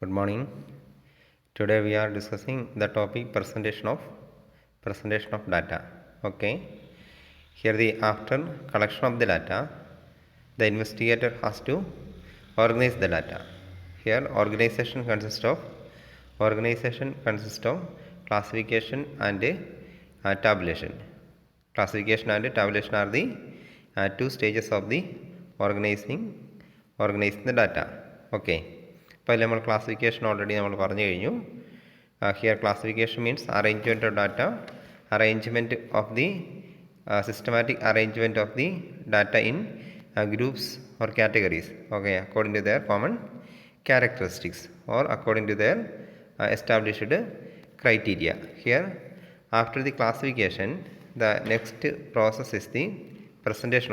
Good morning. Today we are discussing the topic presentation of data. Okay. Here the after collection of the data, the investigator has to organize the data. Here organization consists of classification and tabulation. Classification and tabulation are the two stages of the organizing the data. Okay. ഇപ്പോൾ നമ്മൾ classification already നമ്മൾ പറഞ്ഞു കഴിഞ്ഞു. Here classification means arrangement of data, arrangement of the systematic arrangement of the data in groups or categories. Okay, according to their common characteristics or according to their established criteria. Here, after the classification, the next process is the presentation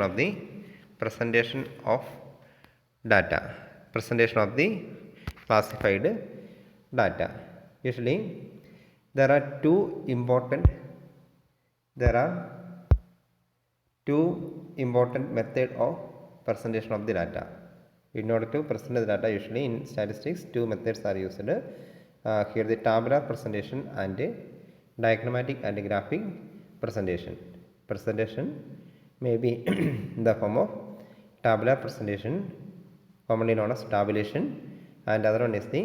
of data, presentation of the classified data. Usually, there are two important method of presentation of the data. In order to present the data, usually in statistics, two methods are used. Here the tabular presentation and diagrammatic and graphic presentation. Presentation may be in the form of tabular presentation, commonly known as tabulation, and other one is the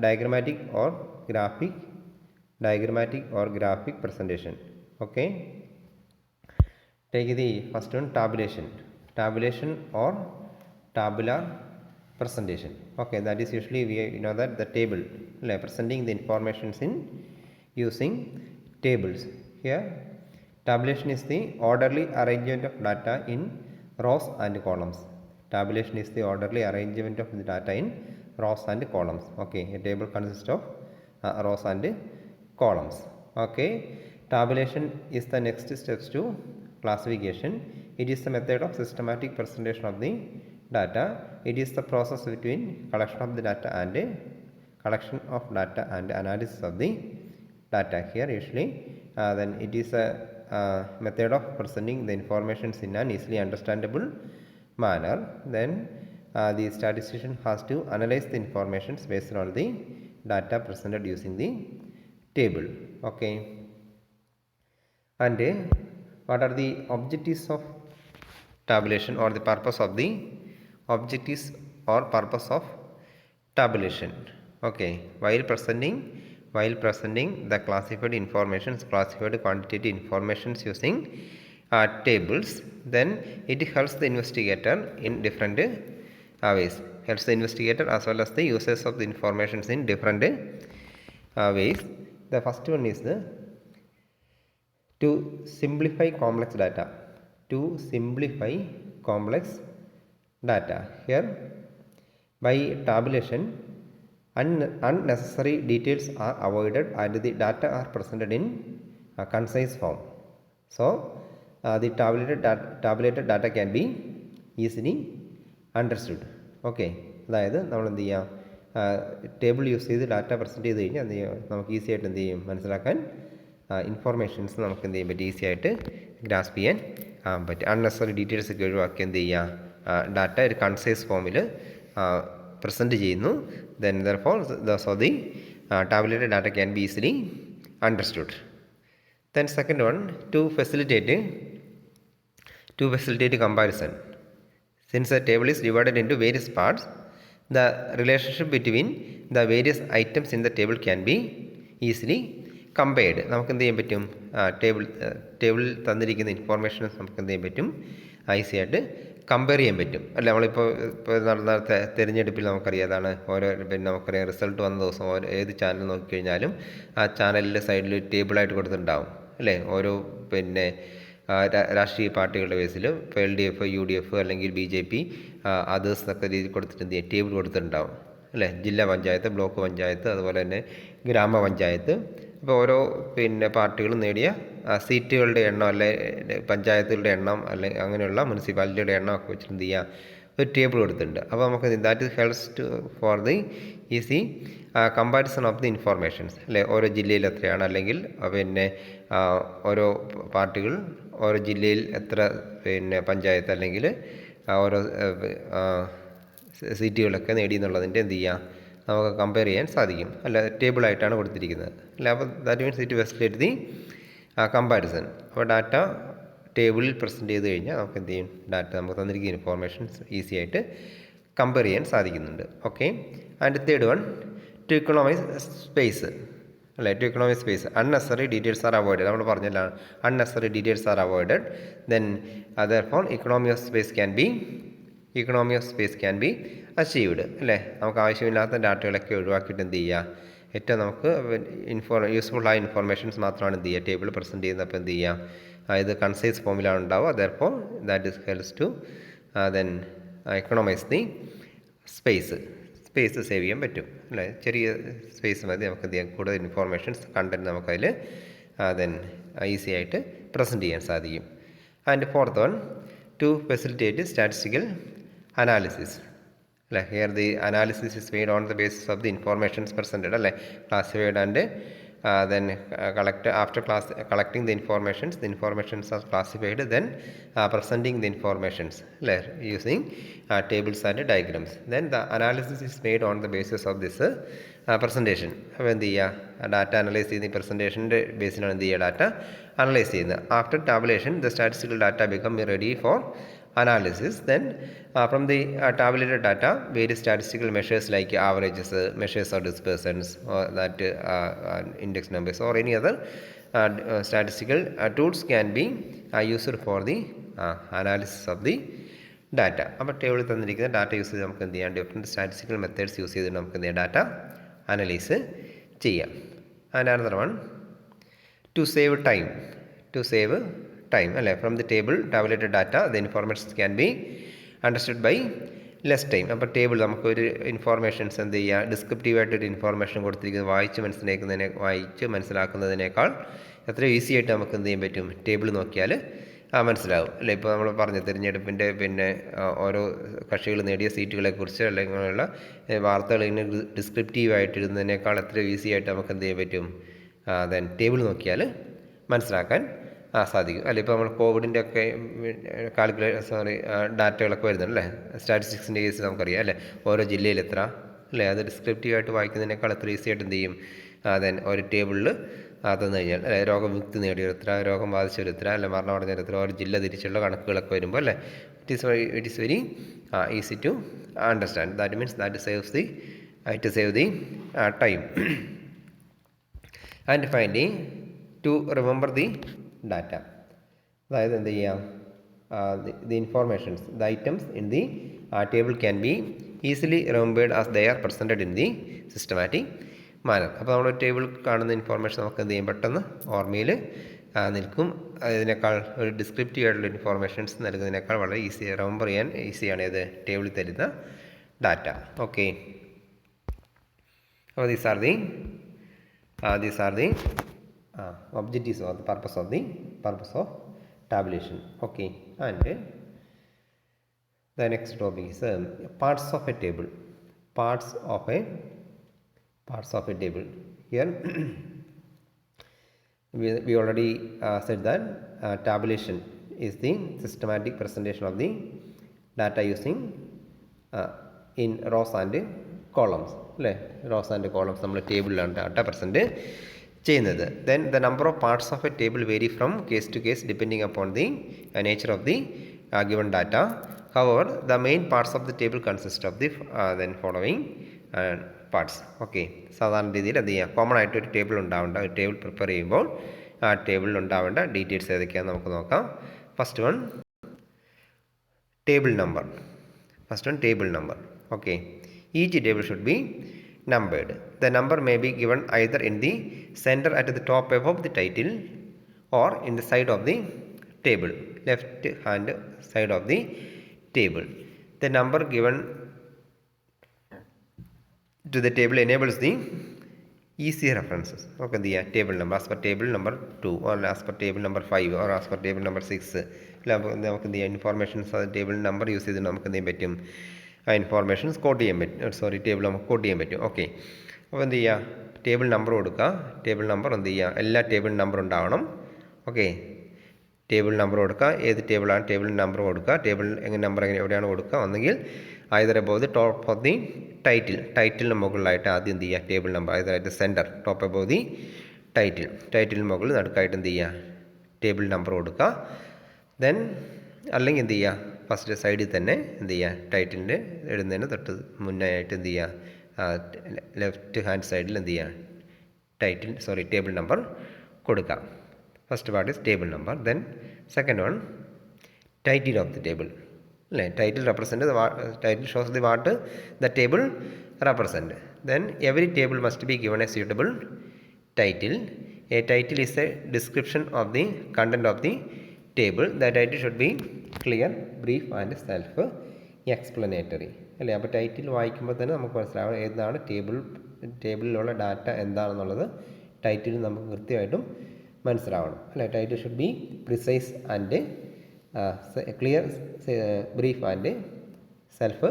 diagrammatic or graphic presentation. Okay. Take the first one, tabulation or tabular presentation. Okay, that is usually we know that the table, like presenting the informations in using tables. Here, tabulation is the orderly arrangement of data in rows and columns. Tabulation is the orderly arrangement of the data in rows and columns. Okay, a table consists of rows and columns. Okay, tabulation is the next steps to classification. It is the method of systematic presentation of the data. It is the process between collection of data and analysis of the data. Here usually then it is a method of presenting the informations in an easily understandable manner. Then the statistician has to analyze the informations based on the data presented using the table. Okay, and what are the objectives of tabulation or the purpose of the objectives or purpose of tabulation? Okay, while presenting the classified quantitative informations using tables, then it helps the investigator in different ways. Helps the investigator as well as the users of the informations in different ways. The first one is to simplify complex data. Here, by tabulation, unnecessary details are avoided and the data are presented in a concise form. So, the tabulated data can be easily understood. Okay, അതായത് നമ്മൾ എന്ത് ചെയ്യാം, table use ചെയ്ത് data present ചെയ്ത് കഴിഞ്ഞാൽ എന്ത് ചെയ്യാം, നമുക്ക് ഈസി ആയിട്ട് എന്ത് ചെയ്യും, മനസ്സിലാക്കാൻ ഇൻഫോർമേഷൻസ് നമുക്ക് എന്ത് ചെയ്യാൻ പറ്റും, ഈസി ആയിട്ട് ഗ്രാസ്പ് ചെയ്യാൻ പറ്റും. അൺനെസറി ഡീറ്റെയിൽസ് ഒക്കെ ഒഴിവാക്കി എന്ത് ചെയ്യുക, ഡാറ്റ ഒരു കൺസൈസ് ഫോമിൽ പ്രസൻറ്റ് ചെയ്യുന്നു. Then therefore the tabulated data can be easily understood. Then second one, to facilitate comparison. Since the table is divided into various parts, the relationship between the various items in the table can be easily compared. നമുക്ക് എന്ത് ചെയ്യാൻ പറ്റും, ടേബിളിൽ തന്നിരിക്കുന്ന informations നമുക്ക് എന്ത് ചെയ്യാൻ പറ്റും, ഈസി ആയിട്ട് കമ്പയർ ചെയ്യാൻ പറ്റും. അല്ല, നമ്മളിപ്പോൾ നടന്ന തിരഞ്ഞെടുപ്പിൽ നമുക്കറിയാതാണ് നമുക്കറിയാം റിസൾട്ട് വന്ന ദിവസം ഏത് ചാനൽ നോക്കിക്കഴിഞ്ഞാലും ആ ചാനലിൻ്റെ സൈഡിൽ ടേബിളായിട്ട് കൊടുത്തിട്ടുണ്ടാവും അല്ലേ, ഓരോ രാഷ്ട്രീയ പാർട്ടികളുടെ ബേസിൽ ഇപ്പോൾ LDF, UDF അല്ലെങ്കിൽ BJP, അതേഴ്സ് എന്നൊക്കെ രീതിയിൽ കൊടുത്തിട്ട് എന്ത് ചെയ്യും, ടേബിൾ കൊടുത്തിട്ടുണ്ടാവും അല്ലേ. ജില്ലാ പഞ്ചായത്ത്, ബ്ലോക്ക് പഞ്ചായത്ത്, അതുപോലെ തന്നെ ഗ്രാമപഞ്ചായത്ത്. അപ്പോൾ ഓരോ പാർട്ടികളും നേടിയ സീറ്റുകളുടെ എണ്ണം അല്ലെ പഞ്ചായത്തുകളുടെ എണ്ണം അല്ലെ അങ്ങനെയുള്ള മുനിസിപ്പാലിറ്റിയുടെ എണ്ണം ഒക്കെ വെച്ചിട്ട് എന്ത് ചെയ്യുക, ഒരു ടേബിൾ കൊടുത്തിട്ടുണ്ട്. അപ്പോൾ നമുക്ക് that helps for the easy comparison of the informations അല്ലേ. ഓരോ ജില്ലയിൽ എത്രയാണ്, അല്ലെങ്കിൽ ഓരോ പാർട്ടികൾ ഓരോ ജില്ലയിൽ എത്ര പഞ്ചായത്ത് അല്ലെങ്കിൽ ഓരോ സീറ്റുകളൊക്കെ നേടി എന്നുള്ളതിൻ്റെ എന്ത് ചെയ്യുക, നമുക്ക് കമ്പയർ ചെയ്യാൻ സാധിക്കും. അല്ല, ടേബിളായിട്ടാണ് കൊടുത്തിരിക്കുന്നത് അല്ല. അപ്പോൾ that means it facilitate the comparison. അപ്പോൾ ഡാറ്റ ടേബിളിൽ പ്രസൻറ്റ് ചെയ്ത് കഴിഞ്ഞാൽ നമുക്ക് എന്ത് ചെയ്യും, ഡാറ്റ നമുക്ക് തന്നിരിക്കുന്ന ഇൻഫോർമേഷൻസ് ഈസി ആയിട്ട് കമ്പയർ ചെയ്യാൻ സാധിക്കുന്നുണ്ട്. Okay. And third one, to economise space അല്ലേ. To economise space, unnecessary details are avoided. നമ്മൾ പറഞ്ഞല്ലോ, unnecessary details are avoided. Then therefore economy of space can be achieved അല്ലേ. നമുക്ക് ആവശ്യമില്ലാത്ത ഡാറ്റകളൊക്കെ ഒഴിവാക്കിയിട്ട് എന്ത് ചെയ്യുക, ഏറ്റവും നമുക്ക് യൂസ്ഫുള്ളായ ഇൻഫോർമേഷൻസ് മാത്രമാണ് എന്ത് ചെയ്യുക, ടേബിൾ പ്രസൻറ്റ് ചെയ്യുന്നപ്പോൾ എന്ത് ചെയ്യുക, ഇത് കൺസൈസ് ഫോമിലാണ് ഉണ്ടാവുക. Therefore that is helps to then economise the space save ചെയ്യാൻ പറ്റും അല്ലേ. ചെറിയ സ്പേസ് മതി നമുക്ക് എന്ത് ചെയ്യാം, കൂടുതൽ ഇൻഫോർമേഷൻസ് കണ്ടൻറ്റ് നമുക്കതിൽ ദെൻ ഈസി ആയിട്ട് പ്രസൻറ്റ് ചെയ്യാൻ സാധിക്കും. And fourth one, to facilitate statistical analysis അല്ലേ. Here the analysis is made on the basis of the informations presented അല്ലേ. Classified and then after collecting the informations are classified, then presenting the informations using tables and diagrams. Then the analysis is made on the basis of this presentation. When the data analyze the presentation based on the data analyze after tabulation, the statistical data become ready for analysis. Then from the tabulated data, various statistical measures like averages, measures of dispersants, or that index numbers or any other statistical tools can be used for the analysis of the data. അപ്പോൾ ടേബിളിൽ തന്നിരിക്കുന്ന data use ചെയ്ത് നമുക്ക് എന്ത് ചെയ്യാം, different statistical methods use ചെയ്ത് നമുക്ക് എന്ത് ചെയ്യാം, ഡാറ്റ അനലൈസ് ചെയ്യാം. And another one, to save time അല്ലേ. From the tabulated data, the informations can be understood by less time. അപ്പോൾ ടേബിൾ നമുക്കൊരു ഇൻഫോർമേഷൻസ് എന്ത് ചെയ്യുക, ഡിസ്ക്രിപ്റ്റീവായിട്ടൊരു ഇൻഫോർമേഷൻ കൊടുത്തിരിക്കുന്നത് വായിച്ച് മനസ്സിലാക്കുന്നതിനേക്കാൾ എത്രയോ ഈസി ആയിട്ട് നമുക്ക് എന്ത് ചെയ്യാൻ പറ്റും, ടേബിൾ നോക്കിയാൽ മനസ്സിലാവും അല്ലേ. ഇപ്പോൾ നമ്മൾ പറഞ്ഞ തിരഞ്ഞെടുപ്പിൻ്റെ പിന്നെ ഓരോ കക്ഷികൾ നേടിയ സീറ്റുകളെക്കുറിച്ച് അല്ലെങ്കിൽ വാർത്തകൾ ഇങ്ങനെ ഡിസ്ക്രിപ്റ്റീവായിട്ടിരുന്നതിനേക്കാൾ എത്രയോ ഈസി ആയിട്ട് നമുക്ക് എന്ത് ചെയ്യാൻ പറ്റും, ദെൻ ടേബിൾ നോക്കിയാൽ മനസ്സിലാക്കാൻ സാധിക്കും അല്ലേ. ഇപ്പോൾ നമ്മൾ കോവിഡിൻ്റെ ഒക്കെ ഡാറ്റകളൊക്കെ വരുന്നുണ്ട് അല്ലേ. സ്റ്റാറ്റിസ്റ്റിക്സിൻ്റെ കേസ് നമുക്കറിയാം അല്ലേ, ഓരോ ജില്ലയിൽ എത്ര അല്ലേ. അത് ഡിസ്ക്രിപ്റ്റീവായിട്ട് വായിക്കുന്നതിനേക്കാൾ എത്ര ഈസി ആയിട്ട് എന്ത് ചെയ്യും, ദെൻ ഒരു ടേബിളിൽ തന്നു കഴിഞ്ഞാൽ അല്ലെ, രോഗമുക്തി നേടിയൊരെത്ര, രോഗം ബാധിച്ചൊരെത്ര അല്ലെ, മരണമടഞ്ഞൊരെത്ര, ഒരു ജില്ല തിരിച്ചുള്ള കണക്കുകളൊക്കെ വരുമ്പോൾ അല്ലേ, it is very easy to understand. That means that save the time. And finally, to remember the data. അതായത് എന്ത് ചെയ്യാം, the informations, the items in the table can be easily remembered as they are presented in the systematic manner. അപ്പോൾ നമ്മൾ table കാണുന്ന information നമുക്ക് എന്ത് ചെയ്യും, പെട്ടെന്ന് ഓർമ്മയിൽ നിൽക്കും. ഇതിനേക്കാൾ ഒരു ഡിസ്ക്രിപ്റ്റീവ് ആയിട്ടുള്ള ഇൻഫോർമേഷൻസ് നൽകുന്നതിനേക്കാൾ വളരെ റിമെമ്പർ ചെയ്യാൻ ഈസിയാണ് ഇത് ടേബിളിൽ തരുന്ന ഡാറ്റ. ഓക്കെ. അപ്പോൾ these are the objectives or the purpose of tabulation. Okay. And the next topic is parts of a table. Here we already said that tabulation is the systematic presentation of the data using in rows and columns അല്ലേ. rows and columns നമ്മൾ ടേബിളിലാണ് data present ചെയ്യുന്നത്. Then the number of parts of a table vary from case to case depending upon the nature of the given data. However, the main parts of the table consist of the then following parts. Okay. സാധാരണ രീതിയിൽ എന്ത് ചെയ്യാം, common ആയിട്ട് ഒരു table ഉണ്ടാവേണ്ട, ഒരു table prepare ചെയ്യുമ്പോൾ ആ ടേബിളിൽ ഉണ്ടാവേണ്ട ഡീറ്റെയിൽസ് ഏതൊക്കെയാണെന്ന് നമുക്ക് നോക്കാം. First one table number. Okay. Each table should be numbered. The number may be given either in the center at the top above the title or in the side of the table, left hand side of the table. The number given to the table enables the easy references. Okay, the table number as per table number 2 or as per table number 5 or as per table number 6. നമുക്ക് the informations table number use ചെയ്ത് നമുക്ക് എന്ത് ചെയ്യാൻ പറ്റും, ആ informations code ചെയ്യാൻ പറ്റും. Table നമുക്ക് കോഡ് ചെയ്യാൻ പറ്റും. ഓക്കെ. അപ്പോൾ എന്ത് ചെയ്യുക, ടേബിൾ നമ്പർ കൊടുക്കുക. ടേബിൾ നമ്പർ എന്ത് ചെയ്യുക, എല്ലാ ടേബിൾ നമ്പർ ഉണ്ടാവണം. ഓക്കെ. ടേബിൾ നമ്പർ കൊടുക്കുക. ഏത് ടേബിളാണ് ടേബിൾ നമ്പർ കൊടുക്കുക. ടേബിൾ നമ്പർ എവിടെയാണ് കൊടുക്കുക, ഒന്നെങ്കിൽ either above the top of the ടൈറ്റിലിന് മുകളിലായിട്ട് ആദ്യം എന്ത് ചെയ്യുക, ടേബിൾ നമ്പർ, അതായത് സെൻറ്റർ ടോപ്പ് അബവ് ദി ടൈറ്റിലിന് മുകളിൽ നടുക്കായിട്ട് എന്ത് ചെയ്യുക, ടേബിൾ നമ്പർ കൊടുക്കുക. ദെൻ അല്ലെങ്കിൽ എന്ത് ചെയ്യുക, ഫസ്റ്റ് സൈഡിൽ തന്നെ എന്ത് ചെയ്യുക, ടൈറ്റിലിൻ്റെ ഇടുന്നതിന് തൊട്ട് മുന്നായിട്ട് എന്ത് ചെയ്യുക, ലെഫ്റ്റ് ഹാൻഡ് സൈഡിൽ എന്ത് ചെയ്യുക, ടേബിൾ നമ്പർ കൊടുക്കാം. First part is table number. Then second one title of the table അല്ലേ. Title shows the what the table represent. Then every table must be given a suitable title. A title is a description of the content of the table. The title should be clear, brief and self-explanatory അല്ലേ. അപ്പോൾ title വായിക്കുമ്പോൾ തന്നെ നമുക്ക് മനസ്സിലാവും ഏതാണ് ടേബിളിലുള്ള data എന്താണെന്നുള്ളത് title നമുക്ക് കൃത്യമായിട്ടും മനസ്സിലാവണം അല്ലേ. Title should be precise and clear, brief and self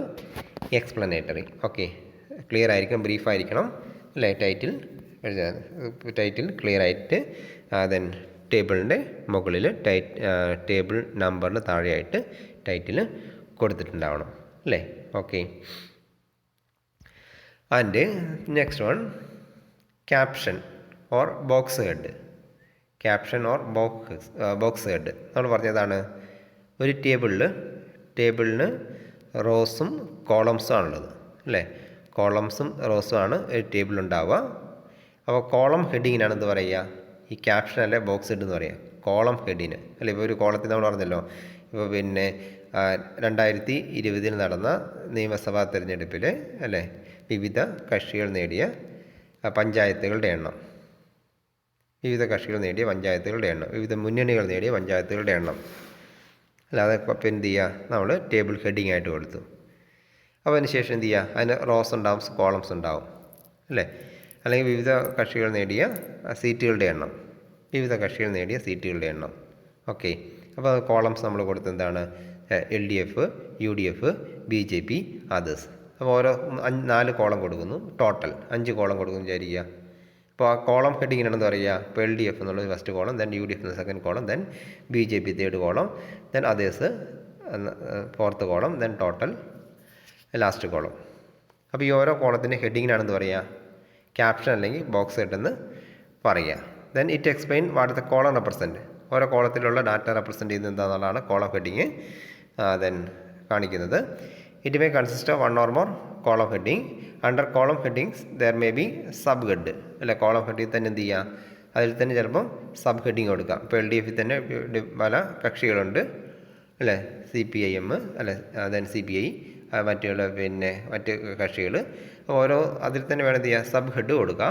explanatory. Okay, clear ആയിരിക്കണം, ബ്രീഫ് ആയിരിക്കണം അല്ലേ. ടൈറ്റിൽ ക്ലിയർ ആയിട്ട് ദെൻ ടേബിളിൻ്റെ മുകളിൽ ടേബിൾ നമ്പറിന് താഴെയായിട്ട് ടൈറ്റിൽ കൊടുത്തിട്ടുണ്ടാവണം അല്ലേ. Okay, and next one caption or box head. Caption or box head നമ്മൾ പറഞ്ഞതാണ്, ഒരു ടേബിളിന് റോസും കോളംസും ആണുള്ളത് അല്ലേ. കോളംസും റോസും ആണ് ഒരു ടേബിളുണ്ടാവുക. അപ്പോൾ കോളം ഹെഡിങ്ങിനാണ് എന്ത് പറയുക, ഈ ക്യാപ്ഷൻ അല്ലെ ബോക്സ് ഹെഡ് എന്ന് പറയുക. കോളം ഹെഡിന് അല്ലെ. ഇപ്പോൾ ഒരു കോളത്തിൽ നമ്മൾ പറഞ്ഞല്ലോ, ഇപ്പോൾ പിന്നെ 2020 നടന്ന നിയമസഭാ തിരഞ്ഞെടുപ്പിൽ അല്ലേ വിവിധ കക്ഷികൾ നേടിയ പഞ്ചായത്തുകളുടെ എണ്ണം, വിവിധ മുന്നണികൾ നേടിയ പഞ്ചായത്തുകളുടെ എണ്ണം അല്ലാതെ ഇപ്പം എന്ത് ചെയ്യുക, നമ്മൾ ടേബിൾ ഹെഡിങ് ആയിട്ട് കൊടുത്തു. അപ്പോൾ അതിന് ശേഷം എന്ത് ചെയ്യുക, അതിന് റോസ് ഉണ്ടാവും, കോളംസ് ഉണ്ടാവും അല്ലേ. അല്ലെങ്കിൽ വിവിധ കക്ഷികൾ നേടിയ സീറ്റുകളുടെ എണ്ണം, ഓക്കെ. അപ്പോൾ കോളംസ് നമ്മൾ കൊടുത്ത് എന്താണ്, LDF, UDF, BJP, അതേഴ്സ്. അപ്പോൾ ഓരോ 4 കോളം കൊടുക്കുന്നു, ടോട്ടൽ 5 കോളം കൊടുക്കുന്നു വിചാരിക്കുക. അപ്പോൾ ആ കോളം ഹെഡിങ്ങിനാണെന്ന് പറയുക, ഇപ്പോൾ LDF എന്നുള്ളത് ഫസ്റ്റ് കോളം, ദെൻ UDF എന്ന second column, then BJP third column, then others fourth column, then total last column. അപ്പോൾ ഈ ഓരോ കോളത്തിൻ്റെ ഹെഡിങ്ങിനാണെന്ന് പറയുക ക്യാപ്ഷൻ അല്ലെങ്കിൽ ബോക്സ് ഹെഡ് എന്ന് പറയുക. Then it explain what the column represent. ഓരോ കോളത്തിലുള്ള ഡാറ്റ റെപ്രസെൻറ്റ് ചെയ്യുന്നത് എന്താണെന്നുള്ളതാണ് കോളം ഹെഡിങ് ദെൻ കാണിക്കുന്നത്. It may consist of 1 or more column heading. Under column headings there may be sub head അല്ലെ. Column heading തന്നെ എന്ത് ചെയ്യുക, അതിൽ തന്നെ ചിലപ്പോൾ സബ് ഹെഡിങ് കൊടുക്കാം. ഇപ്പോൾ LDF തന്നെ പല കക്ഷികളുണ്ട് അല്ലേ, CPIM അല്ലെ, ദെൻ CPI, മറ്റ് കക്ഷികൾ. ഓരോ അതിൽ തന്നെ വേണം എന്ത് ചെയ്യുക, സബ് ഹെഡ് കൊടുക്കുക.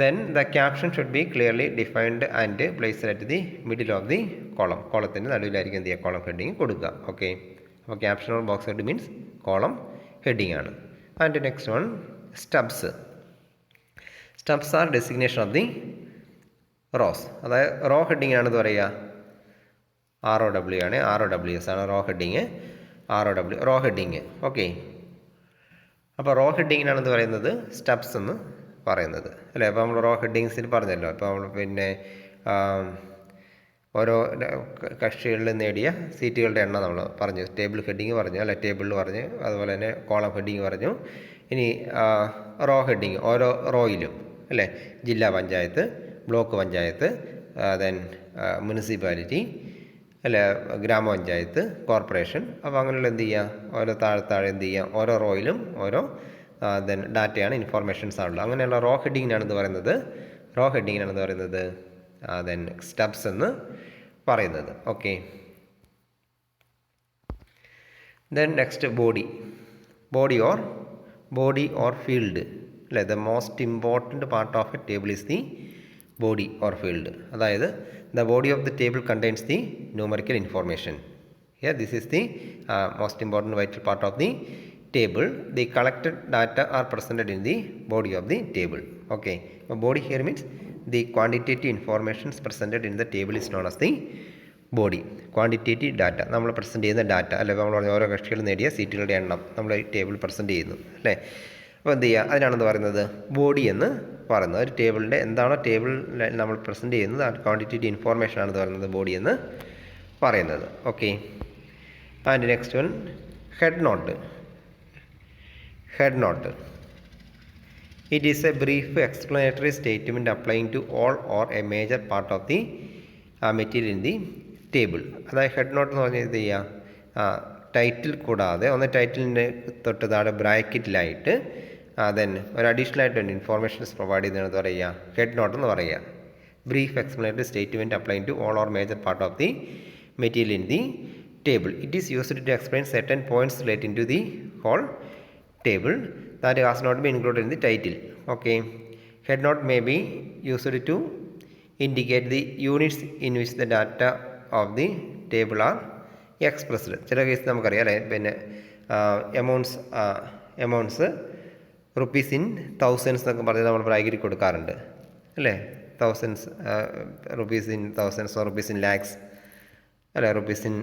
Then the caption should be clearly defined and placed at the middle of the column. കോളത്തിൻ്റെ നടുവിലായിരിക്കും എന്ത് ചെയ്യുക, കോളം ഹെഡിങ് കൊടുക്കുക. ഓക്കെ, അപ്പോൾ caption or box head means column heading ആണ്. And next one stubs. Stubs are designation of the rows. അതായത് row ഹെഡിങ്ങിനാണെന്ന് പറയുക ROW ആണ്, ROWS ആണ് row heading, row heading. Okay, അപ്പോൾ റോ ഹെഡിങ്ങിനാണെന്ന് പറയുന്നത് സ്റ്റബ്സ് എന്ന് പറയുന്നത് അല്ലേ. അപ്പോൾ നമ്മൾ റോ ഹെഡിങ്സിൽ പറഞ്ഞല്ലോ, ഇപ്പോൾ നമ്മൾ ഓരോ കക്ഷികളിൽ നേടിയ സീറ്റുകളുടെ എണ്ണം നമ്മൾ പറഞ്ഞു, ടേബിൾ ഹെഡിങ് പറഞ്ഞു അല്ലെ, ടേബിളിൽ പറഞ്ഞു, അതുപോലെ തന്നെ കോളം ഹെഡിങ് പറഞ്ഞു. ഇനി റോ ഹെഡിങ് ഓരോ റോയിലും അല്ലേ, ജില്ലാ panchayat, block panchayat, then municipality അല്ലെ, ഗ്രാമപഞ്ചായത്ത്, കോർപ്പറേഷൻ. അപ്പോൾ അങ്ങനെയുള്ള എന്ത് ചെയ്യുക, ഓരോ താഴെ എന്ത് ചെയ്യുക, ഓരോ റോയിലും ഓരോ ദെൻ ഡാറ്റയാണ്, ഇൻഫോർമേഷൻസ് ആണല്ലോ. അങ്ങനെയുള്ള റോ ഹെഡിങ്ങിനാണെന്ന് പറയുന്നത് ദെൻ സ്റ്റബ്സ് എന്ന് പറയുന്നത്. Okay, then next body or field അല്ലേ. The most important part of a table is the body or field. അതായത് the body of the table contains the numerical information. Here this is the most important vital part of the table. The collected data are presented in the body of the table. Okay, body here means the quantitative information presented in the table is known as the body. Quantitative data നമ്മൾ present ചെയ്യുന്ന data അല്ലെ, നമ്മൾ പറഞ്ഞ ഓരോ കക്ഷികൾ നേടിയ സീറ്റുകളുടെ എണ്ണം നമ്മൾ ഈ ടേബിൾ പ്രസൻറ്റ് ചെയ്യുന്നു അല്ലേ. അപ്പോൾ എന്ത് ചെയ്യുക, അതിനാണെന്ന് പറയുന്നത് ബോഡി എന്ന് പറയുന്നത്. ഒരു ടേബിളിൻ്റെ എന്താണോ ടേബിളിൽ നമ്മൾ പ്രസൻറ്റ് ചെയ്യുന്നത്, ആ ക്വാണ്ടിറ്റേറ്റീവ് ഇൻഫോർമേഷൻ ആണെന്ന് പറയുന്നത് ബോഡി എന്ന് പറയുന്നത്. Okay, and next one head head note. It is a brief explanatory statement applying to all or a major part of the material in the table. അതായത് ഹെഡ് നോട്ട് എന്ന് പറഞ്ഞാൽ എന്ത് ചെയ്യുക, title കൂടാതെ ഒന്ന് ടൈറ്റിലിൻ്റെ തൊട്ട് താഴെ ബ്രാക്കറ്റിലായിട്ട് ദെൻ ഒരു അഡീഷണൽ ആയിട്ട് ഇൻഫോർമേഷൻസ് പ്രൊവൈഡ് ചെയ്യുന്നത് പറയുക ഹെഡ് നോട്ട് എന്ന് പറയുക. Brief explanatory statement applying to all or major part of the material in the table. It is used to explain certain points relating to the whole table that has not been included in the title. Okay. Head note may be used to indicate the units in which the data of the table are expressed. ചില case നമുക്കറിയാം അല്ലേ, പിന്നെ amounts rupees in thousands എന്നൊക്കെ പറഞ്ഞ് നമ്മൾ ബ്രാക്കറ്റിൽ കൊടുക്കാറുണ്ട് അല്ലേ. Thousands rupees in thousands or rupees in lakhs അല്ലെ, റുപ്പീസ് ഇൻ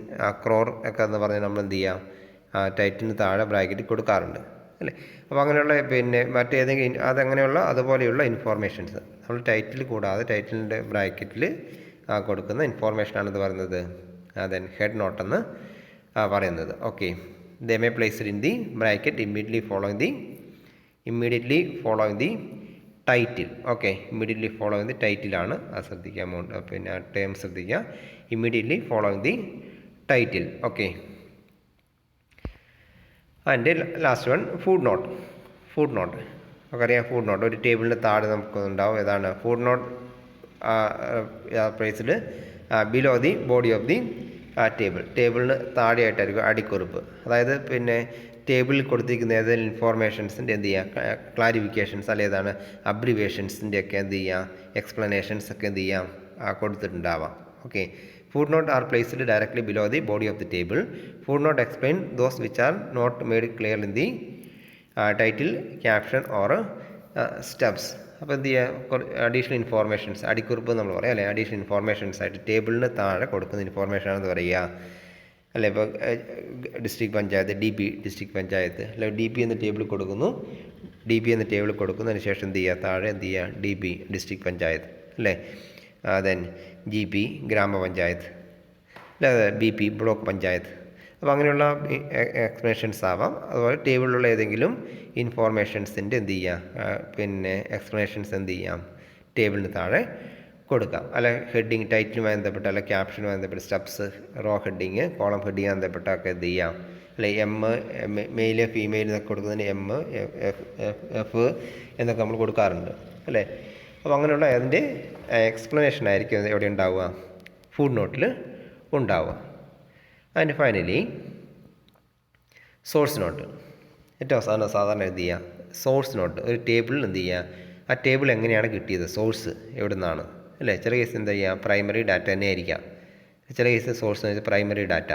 ക്രോർ ഒക്കെ എന്ന് പറഞ്ഞാൽ നമ്മൾ എന്ത് ചെയ്യുക, ടൈറ്റിന് താഴെ ബ്രാക്കറ്റിൽ കൊടുക്കാറുണ്ട് അല്ലേ. അപ്പോൾ അങ്ങനെയുള്ള പിന്നെ മറ്റേതെങ്കിലും അതങ്ങനെയുള്ള അതുപോലെയുള്ള ഇൻഫോർമേഷൻസ് നമ്മൾ ടൈറ്റിൽ കൂടാതെ ടൈറ്റിലിൻ്റെ ബ്രാക്കറ്റിൽ കൊടുക്കുന്ന ഇൻഫോർമേഷനാണെന്ന് പറയുന്നത് ദെൻ ഹെഡ് നോട്ട് എന്ന് പറയുന്നത്. Okay. They may placed in the bracket immediately following the title. Okay. Immediately following the ടൈറ്റിലാണ് ശ്രദ്ധിക്കുക, എമൗണ്ട് പിന്നെ ടേം ശ്രദ്ധിക്കുക, immediately following the title. Okay. And last one footnote. ഒക്കെ അറിയാം, ഫുഡ് നോട്ട് ഒരു ടേബിളിന് താഴെ നമുക്കുണ്ടാവും. ഏതാണ് footnote placed below the body of the ടേബിളിന് താഴെയായിട്ടായിരിക്കും അടിക്കുറിപ്പ്. അതായത് പിന്നെ ടേബിളിൽ കൊടുത്തിരിക്കുന്ന ഏതെങ്കിലും ഇൻഫോർമേഷൻസിൻ്റെ എന്ത് ചെയ്യുക, ക്ലാരിഫിക്കേഷൻസ് അല്ലെ ഏതാണ് അബ്രിവേഷൻസിൻ്റെ ഒക്കെ എന്ത് ചെയ്യുക, എക്സ്പ്ലനേഷൻസ് ഒക്കെ എന്ത് ചെയ്യാം കൊടുത്തിട്ടുണ്ടാവാം. Okay. Footnote are placed directly below the body of the table. Footnote explain those which are not made clear in the title, caption or steps. അപ്പോൾ എന്ത് ചെയ്യുക, അഡീഷണൽ ഇൻഫോർമേഷൻസ് അടിക്കുറിപ്പ് നമ്മൾ പറയാം അല്ലേ, അഡീഷണൽ ഇൻഫോർമേഷൻസ് ആയിട്ട് ടേബിളിന് താഴെ കൊടുക്കുന്ന ഇൻഫോർമേഷനാണെന്ന് പറയുക അല്ലേ. ഇപ്പോൾ ഡിസ്ട്രിക്ട് പഞ്ചായത്ത് ഡിസ്ട്രിക്ട് പഞ്ചായത്ത് അല്ലെ, DP എന്ന ടേബിൾ കൊടുക്കുന്നു, കൊടുക്കുന്നതിന് ശേഷം എന്ത് ചെയ്യുക, താഴെ എന്ത് ചെയ്യുക ഡിസ്ട്രിക്ട് പഞ്ചായത്ത് അല്ലേ. ദെൻ GP ഗ്രാമപഞ്ചായത്ത് അല്ലെ, BP ബ്ലോക്ക് പഞ്ചായത്ത്. അപ്പോൾ അങ്ങനെയുള്ള എക്സ്പ്ലനേഷൻസ് ആവാം. അതുപോലെ ടേബിളിലുള്ള ഏതെങ്കിലും ഇൻഫോർമേഷൻസിൻ്റെ എന്ത് ചെയ്യുക, പിന്നെ എക്സ്പ്ലനേഷൻസ് എന്ത് ചെയ്യാം ടേബിളിന് താഴെ കൊടുക്കാം. അല്ല ഹെഡിങ് ടൈറ്റിലുമായി ബന്ധപ്പെട്ട അല്ല ക്യാപ്ഷനുമായി ബന്ധപ്പെട്ട steps, row heading, column heading ബന്ധപ്പെട്ടൊക്കെ എന്ത് ചെയ്യാം അല്ലെ. മെയില് ഫീമെയിൽ എന്നൊക്കെ കൊടുക്കുന്നതിന് F എന്നൊക്കെ നമ്മൾ കൊടുക്കാറുണ്ട് അല്ലേ. അപ്പോൾ അങ്ങനെയുള്ള അതിൻ്റെ എക്സ്പ്ലനേഷൻ ആയിരിക്കും എവിടെ ഉണ്ടാവുക, ഫുഡ് നോട്ടിൽ ഉണ്ടാവുക. And finally source note. ഏറ്റവും സാധാരണ എന്ത് ചെയ്യുക, സോഴ്സ് നോട്ട് ഒരു ടേബിളിൽ എന്ത് ചെയ്യുക, ആ ടേബിൾ എങ്ങനെയാണ് കിട്ടിയത്, സോഴ്സ് എവിടെ നിന്നാണ് അല്ലേ. ചില കേസ് എന്താ ചെയ്യുക, പ്രൈമറി ഡാറ്റ തന്നെ ആയിരിക്കാം. ചില കേസ് സോഴ്സ് എന്ന് വെച്ചാൽ പ്രൈമറി ഡാറ്റ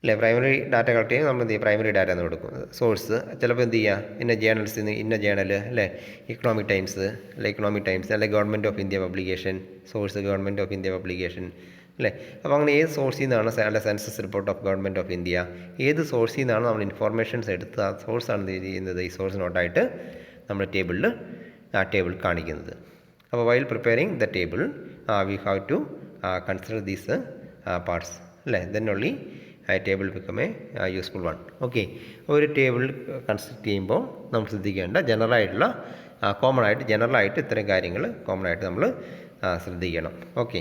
അല്ലേ. പ്രൈമറി ഡാറ്റ കളക്ട് ചെയ്യുമ്പോൾ നമ്മൾ എന്ത് ചെയ്യും, പ്രൈമറി ഡാറ്റ എന്ന് കൊടുക്കും. സോഴ്സ് ചിലപ്പോൾ എന്ത് ചെയ്യുക, ഇന്ന ജേണൽസിൽ നിന്ന് ഇന്ന ജേണൽ അല്ലേ, ഇക്കണോമിക് ടൈംസ് അല്ലെ government of India publication, source government of India publication അല്ലേ. അപ്പോൾ അങ്ങനെ ഏത് സോഴ്സിൽ നിന്നാണ് അല്ല census report of government of India, ഏത് സോഴ്സിൽ നിന്നാണ് നമ്മൾ ഇൻഫോർമേഷൻസ് എടുത്ത് ആ സോഴ്സാണ് എന്ത് ചെയ്യുന്നത്, ഈ സോഴ്സ് നോട്ടായിട്ട് നമ്മൾ ടേബിൾ കാണിക്കുന്നത്. അപ്പോൾ while preparing the table we have to consider these parts അല്ലേ. Then only table become a useful one. Okay. ഒരു ടേബിൾ കൺസ്ട്രക്ട് ചെയ്യുമ്പോൾ നമ്മൾ ശ്രദ്ധിക്കേണ്ട ജനറലായിട്ട് ഇത്തരം കാര്യങ്ങൾ കോമൺ ആയിട്ട് നമ്മൾ ശ്രദ്ധിക്കണം. ഓക്കെ.